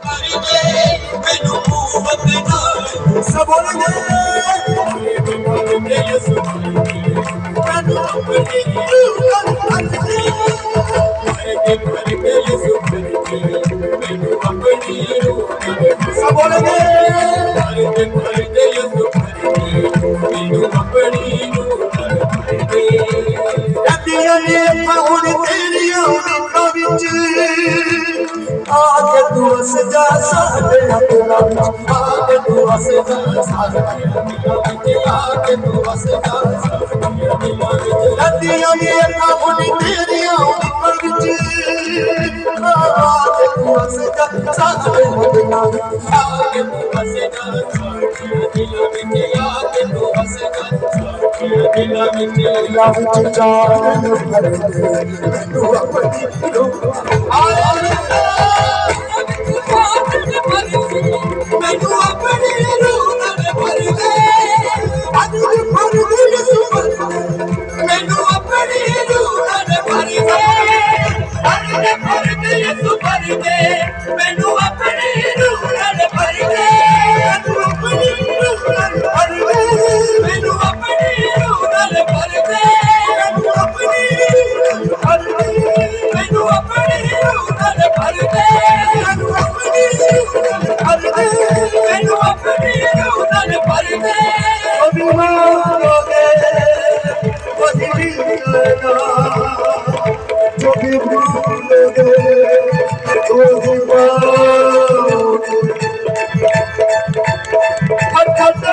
ਮੈਨੂੰ ਮੂਵਤ ਨਾਲ ਸਬੋਲਦੇ ਮੇਰੇ ਸੁਣਦੇ ਮੈਨੂੰ ਆਪਣੀ ਰੂਹ ਅੰਦਰੀ ਮੇਰੇ ਕਰਕੇ ਸੁਣਦੇ ਮੈਨੂੰ ਆਪਣੀ ਰੂਹ ਸਬੋਲਦੇ ਮੇਰੇ ਕਰਕੇ ਸੁਣਦੇ ਮੈਨੂੰ ਆਪਣੀ ਰੂਹ ਰੱਬੀਆਂ ਨੇ ਪਾਉਣ ਤੇਰੀਆਂ ਨਿੰਦਾਂ ਵਿੱਚ आके तू हंस जा सारे दिलों में आके तू हंस जा सारे दिलों में आके तू हंस जा सारे दिलों में नदियां ये काबुनी तेरियां निकल विच आके तू हंस जा सारे दिलों में आके तू हंस जा सारे दिलों में आके तू हंस जा सारे दिलों में दिलों में जान भर दे तू अपनी रूह आया